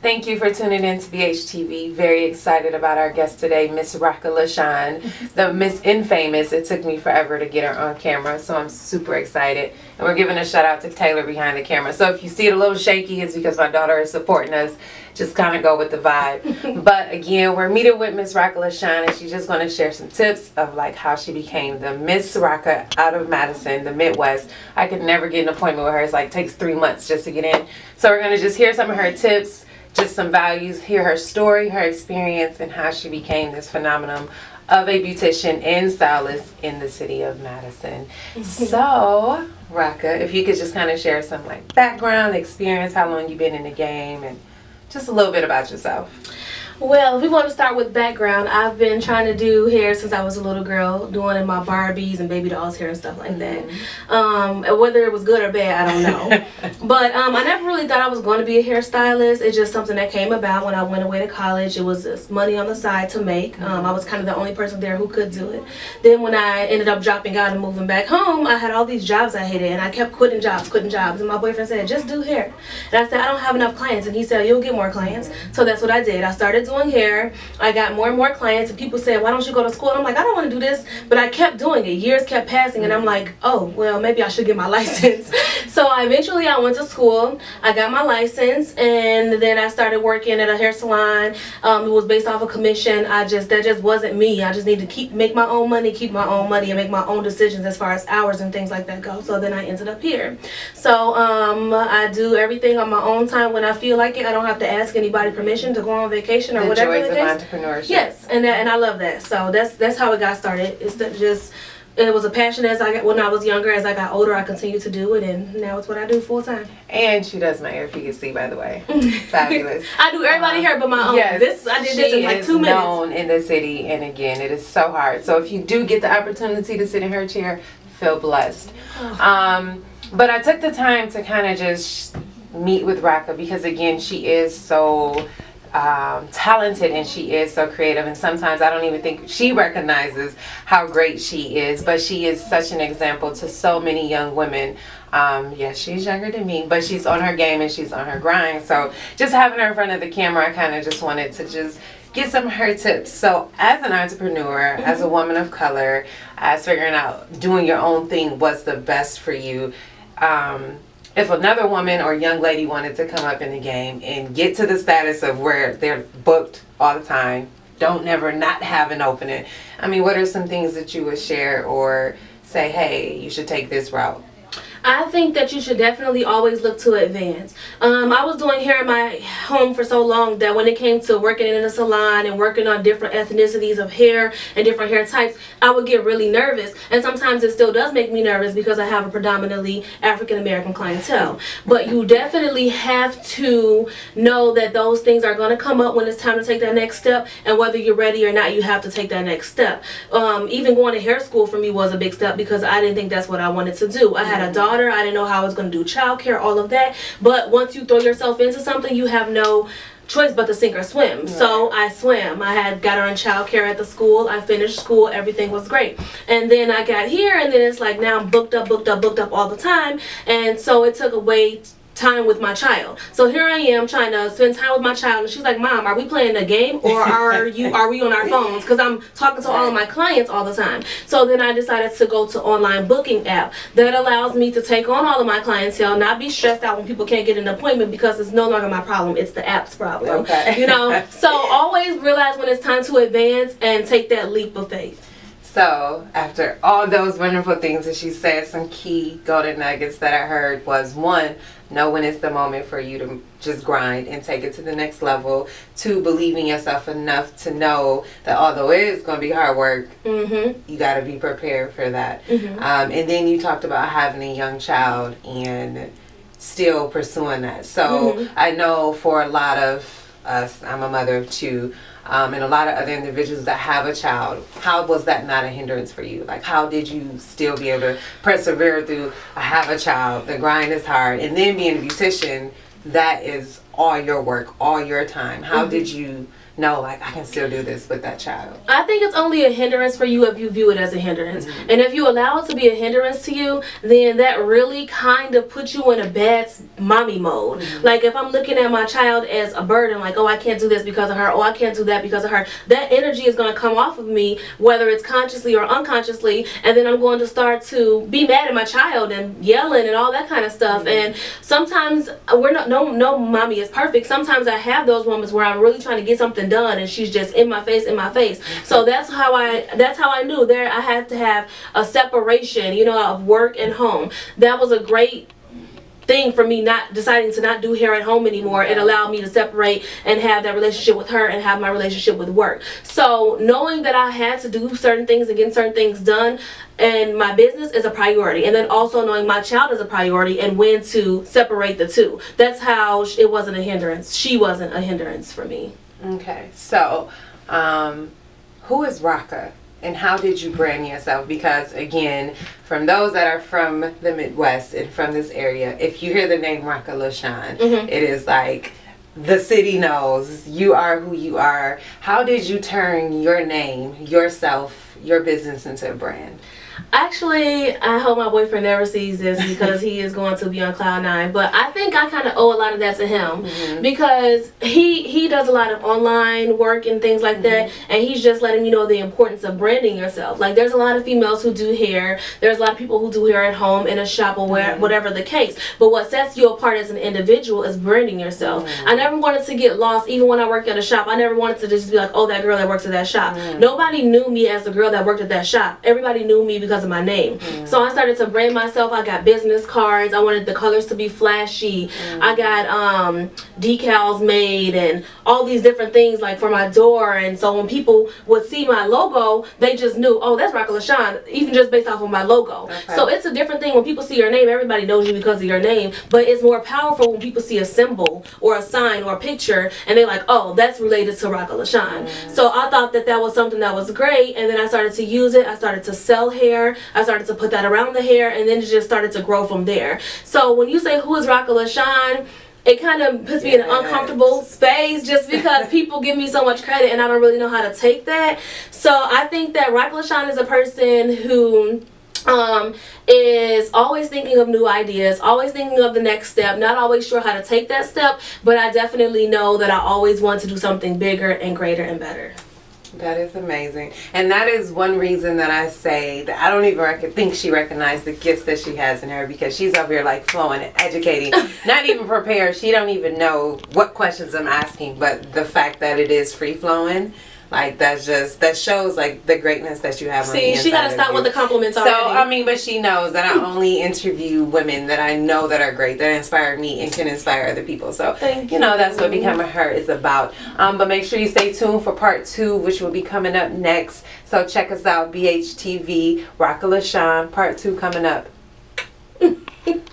Thank you for tuning in to BHTV. Very excited about our guest today, Miss Rockka Lashawn, the Miss Infamous. It took me forever to get her on camera, so I'm super excited. And we're giving a shout out to Taylor behind the camera. So if you see it a little shaky, it's because my daughter is supporting us. Just kind of go with the vibe. But again, we're meeting with Miss Rockka Lashawn, and she's just going to share some tips of like how she became the Miss Rockka out of Madison, the Midwest. I could never get an appointment with her. It's like takes 3 months just to get in. So we're going to just hear some of her tips, just some values, hear her story, her experience, and how she became this phenomenon of a beautician and stylist in the city of Madison. So, Rockka, if you could just kind of share some like background, experience, how long you've been in the game, and just a little bit about yourself. Well, if we want to start with background, I've been trying to do hair since I was a little girl, doing in my Barbies and baby dolls hair and stuff like that. Whether it was good or bad, I don't know. But I never really thought I was going to be a hairstylist. It's just something that came about when I went away to college. It was this money on the side to make. I was kind of the only person there who could do it. Then when I ended up dropping out and moving back home, I had all these jobs I hated, and I kept quitting jobs. And my boyfriend said, just do hair. And I said, I don't have enough clients. And he said, you'll get more clients. So that's what I did. I started doing hair. I got more and more clients, and people said, why don't you go to school? And I'm like, I don't want to do this, but I kept doing it. Years kept passing, and I'm like, oh, well, maybe I should get my license. So eventually I went to school, I got my license, and then I started working at a hair salon. It was based off a commission. That just wasn't me. I just need to make my own money, and make my own decisions as far as hours and things like that go. So then I ended up here. So I do everything on my own time when I feel like it. I don't have to ask anybody permission to go on vacation or whatever. Joys of entrepreneurship. Yes, and I love that. So that's how it got started. It was a passion when I was younger. As I got older, I continued to do it, and now it's what I do full time. And she does my hair, if you can see, by the way. Fabulous. I do everybody hair but my own. Yes, I did this in like 2 minutes. She is known in the city, and again, it is so hard. So if you do get the opportunity to sit in her chair, feel blessed. But I took the time to kind of just meet with Rockka because, again, she is so talented and she is so creative, and sometimes I don't even think she recognizes how great she is, but she is such an example to so many young women. Yes, she's younger than me, but she's on her game and she's on her grind. So just having her in front of the camera, I kind of just wanted to just get some of her tips. So as an entrepreneur, as a woman of color, as figuring out doing your own thing, what's the best for you, if another woman or young lady wanted to come up in the game and get to the status of where they're booked all the time, don't never not have an opening, I mean, what are some things that you would share or say, hey, you should take this route? I think that you should definitely always look to advance. I was doing hair in my home for so long that when it came to working in a salon and working on different ethnicities of hair and different hair types, I would get really nervous. And sometimes it still does make me nervous because I have a predominantly African American clientele. But you definitely have to know that those things are going to come up when it's time to take that next step. And whether you're ready or not, you have to take that next step. Even going to hair school for me was a big step because I didn't think that's what I wanted to do. I had a daughter. I didn't know how I was going to do childcare, all of that. But once you throw yourself into something, you have no choice but to sink or swim. Right. So I swam. I had got her in childcare at the school. I finished school. Everything was great. And then I got here, and then it's like now I'm booked up all the time. And so it took away time with my child. So here I am trying to spend time with my child, and she's like, Mom, are we playing a game or are we on our phones? Because I'm talking to all of my clients all the time. So then I decided to go to online booking app that allows me to take on all of my clientele, not be stressed out when people can't get an appointment because it's no longer my problem, it's the app's problem. Okay. You know, so always realize when it's time to advance and take that leap of faith. So after all those wonderful things that she said, some key golden nuggets that I heard was, 1, know when it's the moment for you to just grind and take it to the next level. 2, believe in yourself enough to know that although it is going to be hard work, you got to be prepared for that. And then you talked about having a young child and still pursuing that. So I know for a lot of us, I'm a mother of 2, and a lot of other individuals that have a child, how was that not a hindrance for you? Like, how did you still be able to persevere through, I have a child, the grind is hard, and then being a beautician, that is all your work, all your time. How did you know, like, I can still do this with that child? I think it's only a hindrance for you if you view it as a hindrance. Mm-hmm. And if you allow it to be a hindrance to you, then that really kind of puts you in a bad mommy mode. Mm-hmm. Like if I'm looking at my child as a burden, like, oh, I can't do this because of her, oh, I can't do that because of her, that energy is going to come off of me, whether it's consciously or unconsciously, and then I'm going to start to be mad at my child and yelling and all that kind of stuff. Mm-hmm. And sometimes no mommy is perfect. Sometimes I have those moments where I'm really trying to get something done and she's just in my face. So that's how I knew there I had to have a separation, of work and home. That was a great thing for me, not deciding to not do hair at home anymore. It allowed me to separate and have that relationship with her and have my relationship with work. So knowing that I had to do certain things and get certain things done and my business is a priority, and then also knowing my child is a priority and when to separate the two. That's how it wasn't a hindrance. She wasn't a hindrance for me. Okay, so who is Rockka and how did you brand yourself? Because again, from those that are from the Midwest and from this area, if you hear the name Rockka Lashawn, Mm-hmm. it is like the city knows you are who you are. How did you turn your name, yourself, your business into a brand? Actually, I hope my boyfriend never sees this because he is going to be on cloud nine. But I think I kind of owe a lot of that to him, Mm-hmm. because he does a lot of online work and things like that, and he's just letting me know the importance of branding yourself. Like there's a lot of females who do hair. There's a lot of people who do hair at home in a shop or whatever the case. But what sets you apart as an individual is branding yourself. I never wanted to get lost. Even when I worked at a shop, I never wanted to just be like, oh, that girl that works at that shop. Nobody knew me as the girl that worked at that shop. Everybody knew me because of my name. So I started to brand myself. I got business cards. I wanted the colors to be flashy. I got decals made and all these different things like for my door. And so when people would see my logo, they just knew, oh, that's Rockka Lashawn, even just based off of my logo. Okay. So it's a different thing when people see your name. Everybody knows you because of your name, but it's more powerful when people see a symbol or a sign or a picture and they're like, oh, that's related to Rockka Lashawn. So I thought that was something that was great, and then I started to use it. I started to sell hair. I started to put that around the hair, and then it just started to grow from there. So when you say who is Rockka Lashawn, it kind of puts me in an uncomfortable space just because people give me so much credit and I don't really know how to take that. So I think that Rockka Lashawn is a person who is always thinking of new ideas, always thinking of the next step, not always sure how to take that step, but I definitely know that I always want to do something bigger and greater and better. That is amazing. And that is one reason that I say that I don't even think she recognized the gifts that she has in her, because she's over here like flowing and educating, not even prepared. She don't even know what questions I'm asking, but the fact that it is free flowing, like that shows like the greatness that you have on the See, inside she gotta stop of you. with the compliments So, already. I mean, but she knows that I only interview women that I know that are great, that inspire me and can inspire other people. So, Thank you know, that's what Becoming Her is about. But make sure you stay tuned for part 2, which will be coming up next. So check us out, BHTV, Rockka Lashawn, part 2 coming up.